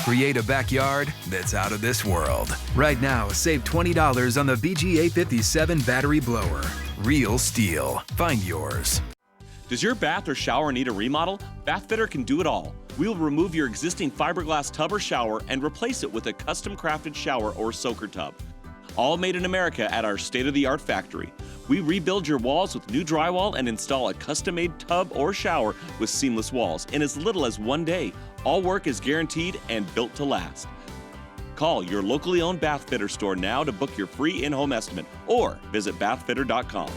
Create a backyard that's out of this world. Right now, save $20 on the BGA 57 battery blower. Real steel. Find yours. Does your bath or shower need a remodel? Bathfitter can do it all. We'll remove your existing fiberglass tub or shower and replace it with a custom crafted shower or soaker tub. All made in America at our state-of-the-art factory. We rebuild your walls with new drywall and install a custom-made tub or shower with seamless walls in as little as 1 day. All work is guaranteed and built to last. Call your locally owned Bathfitter store now to book your free in-home estimate or visit bathfitter.com.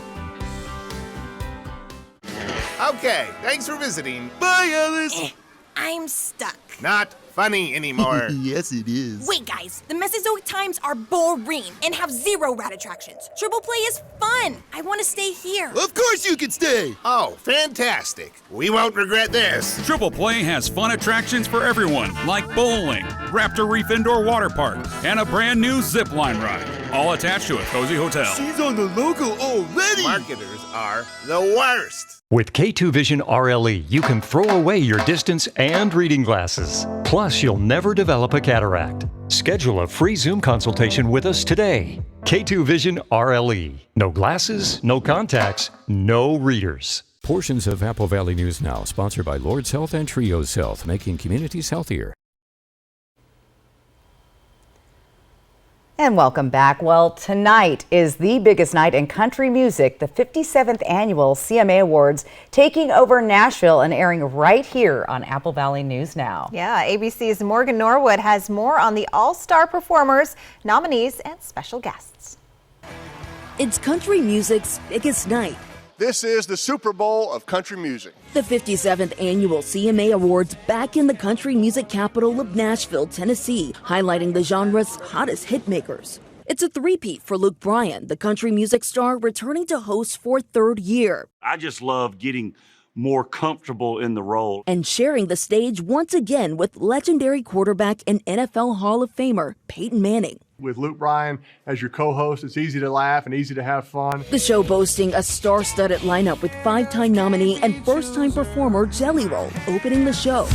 Okay, thanks for visiting. Bye, Alice. I'm stuck. Not funny anymore. Yes, it is. Wait, guys. The Mesozoic times are boring and have 0 rad attractions. Triple play is fun. I want to stay here. Of course you can stay. Oh, fantastic. We won't regret this. Triple Play has fun attractions for everyone, like bowling, Raptor Reef Indoor Water Park, and a brand new zip line ride, all attached to a cozy hotel. She's on the logo already. Marketers are the worst. With K2 Vision RLE, you can throw away your distance and reading glasses. Plus, you'll never develop a cataract. Schedule a free Zoom consultation with us today. K2 Vision RLE. No glasses, no contacts, no readers. Portions of Apple Valley News Now, sponsored by Lord's Health and Trios Health, making communities healthier. And welcome back. Well, tonight is the biggest night in country music, the 57th annual CMA Awards, taking over Nashville and airing right here on Apple Valley News Now. Yeah, ABC's Morgan Norwood has more on the all-star performers, nominees, and special guests. It's country music's biggest night. This is the Super Bowl of country music. The 57th annual CMA Awards back in the country music capital of Nashville, Tennessee, highlighting the genre's hottest hitmakers. It's a three-peat for Luke Bryan, the country music star returning to host for 3rd year. I just love getting more comfortable in the role. And sharing the stage once again with legendary quarterback and NFL Hall of Famer Peyton Manning. With Luke Bryan as your co-host, it's easy to laugh and easy to have fun. The show boasting a star-studded lineup with 5-time nominee and first-time performer Jelly Roll opening the show.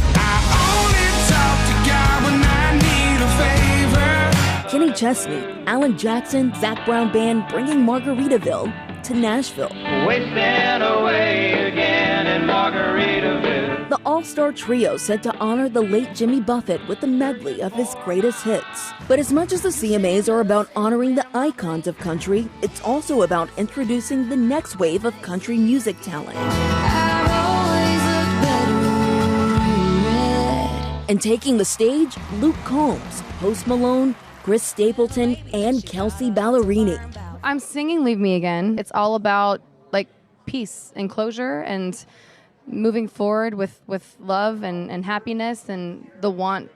Kenny Chesney, Alan Jackson, Zach Brown Band bringing Margaritaville to Nashville. We've been away again in Margaritaville. The all-star trio set to honor the late Jimmy Buffett with a medley of his greatest hits. But as much as the CMAs are about honoring the icons of country, it's also about introducing the next wave of country music talent. And taking the stage, Luke Combs, Post Malone, Chris Stapleton, and Kelsey Ballerini. I'm singing Leave Me Again. It's all about like peace and closure and moving forward with love and happiness and the want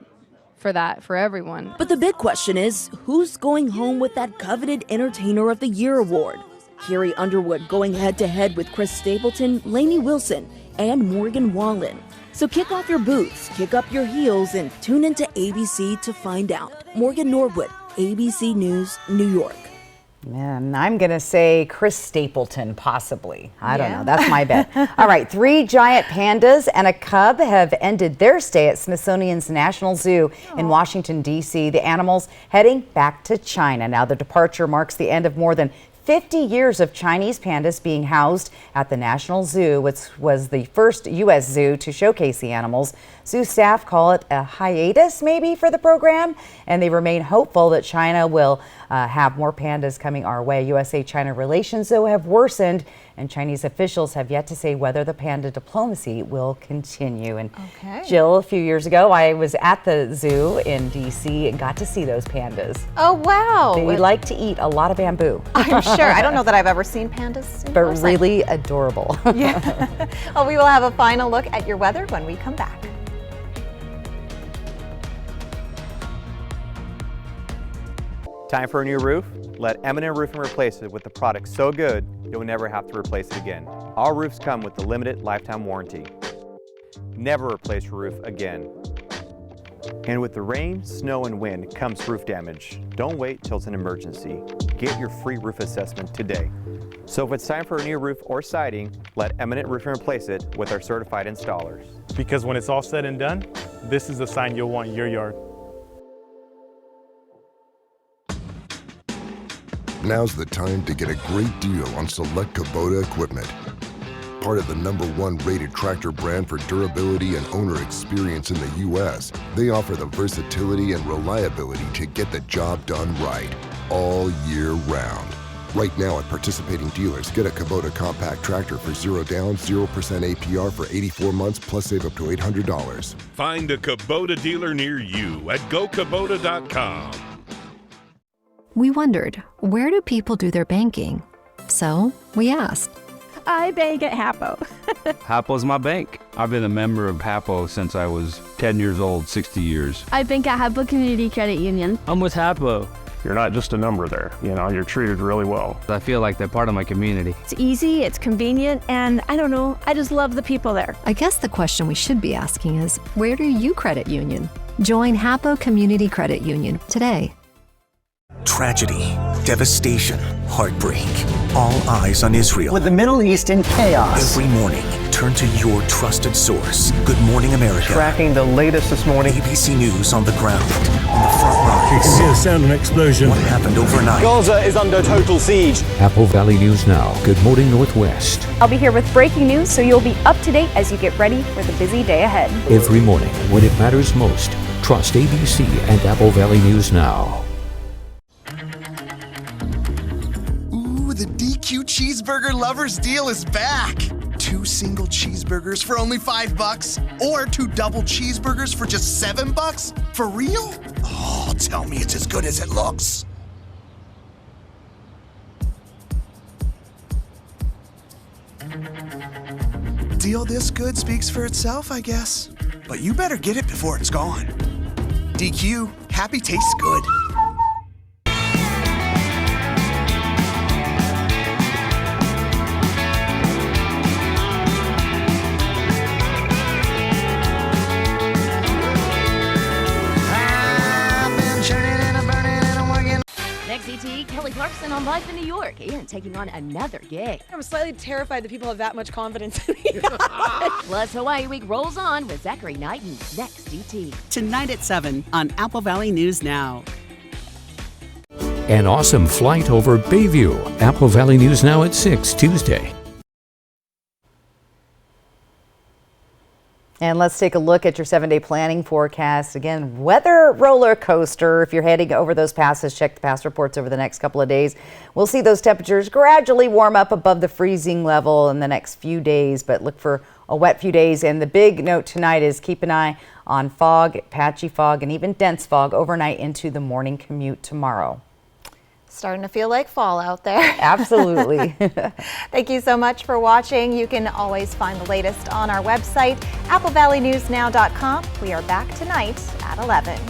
for that for everyone. But the big question is, who's going home with that coveted Entertainer of the Year award? Carrie Underwood going head-to-head with Chris Stapleton, Lainey Wilson, and Morgan Wallen. So kick off your boots, kick up your heels, and tune into ABC to find out. Morgan Norwood, ABC News, New York. Man, I'm going to say Chris Stapleton, possibly. I don't know. That's my bet. All right. 3 giant pandas and a cub have ended their stay at Smithsonian's National Zoo in Washington, D.C. The animals heading back to China. Now, the departure marks the end of more than 50 years of Chinese pandas being housed at the National Zoo, which was the first U.S. zoo to showcase the animals. Zoo staff call it a hiatus maybe for the program, and they remain hopeful that China will have more pandas coming our way. USA-China relations, though, have worsened, and Chinese officials have yet to say whether the panda diplomacy will continue. And Jill, a few years ago, I was at the zoo in D.C. and got to see those pandas. Oh, wow. They like to eat a lot of bamboo. I'm sure. I don't know that I've ever seen pandas in But person. really adorable. Yeah. Well, we will have a final look at your weather when we come back. Time for a new roof? Let Eminent Roofing replace it with a product so good you'll never have to replace it again. Our roofs come with the limited lifetime warranty. Never replace your roof again. And with the rain, snow, and wind comes roof damage. Don't wait till it's an emergency. Get your free roof assessment today. So if it's time for a new roof or siding, let Eminent Roofing replace it with our certified installers. Because when it's all said and done, this is the sign you'll want in your yard. Now's the time to get a great deal on select Kubota equipment. Part of the #1 rated tractor brand for durability and owner experience in the U.S., they offer the versatility and reliability to get the job done right, all year round. Right now at participating dealers, get a Kubota compact tractor for 0 down, 0% APR for 84 months, plus save up to $800. Find a Kubota dealer near you at gokubota.com. We wondered, where do people do their banking? So we asked. I bank at Hapo. Hapo's my bank. I've been a member of Hapo since I was 10 years old, 60 years. I bank at Hapo Community Credit Union. I'm with Hapo. You're not just a number there. You know, you're treated really well. I feel like they're part of my community. It's easy, it's convenient, and I don't know, I just love the people there. I guess the question we should be asking is, where do you credit union? Join Hapo Community Credit Union today. Tragedy, devastation, heartbreak. All eyes on Israel. With the Middle East in chaos. Every morning, turn to your trusted source. Good Morning America. Tracking the latest this morning. ABC News on the ground, on the front lines. You can hear the sound of an explosion. What happened overnight? Gaza is under total siege. Apple Valley News Now. Good morning, Northwest. I'll be here with breaking news, so you'll be up to date as you get ready for the busy day ahead. Every morning, when it matters most, trust ABC and Apple Valley News Now. The DQ Cheeseburger Lovers deal is back. 2 single cheeseburgers for only $5, or 2 double cheeseburgers for just $7? For real? Oh, tell me it's as good as it looks. Deal this good speaks for itself, I guess. But you better get it before it's gone. DQ, happy tastes good. XCT, Kelly Clarkson on Life in New York and taking on another gig. I'm slightly terrified that people have that much confidence in me. Plus, Hawaii Week rolls on with Zachary Knighton next DT. Tonight at 7 on Apple Valley News Now. An awesome flight over Bayview. Apple Valley News Now at 6 Tuesday. And let's take a look at your 7-day planning forecast. Again, weather roller coaster. If you're heading over those passes, check the pass reports over the next couple of days. We'll see those temperatures gradually warm up above the freezing level in the next few days, but look for a wet few days. And the big note tonight is keep an eye on fog, patchy fog, and even dense fog overnight into the morning commute tomorrow. Starting to feel like fall out there. Absolutely. Thank you so much for watching. You can always find the latest on our website, applevalleyNewsNow.com. We are back tonight at 11.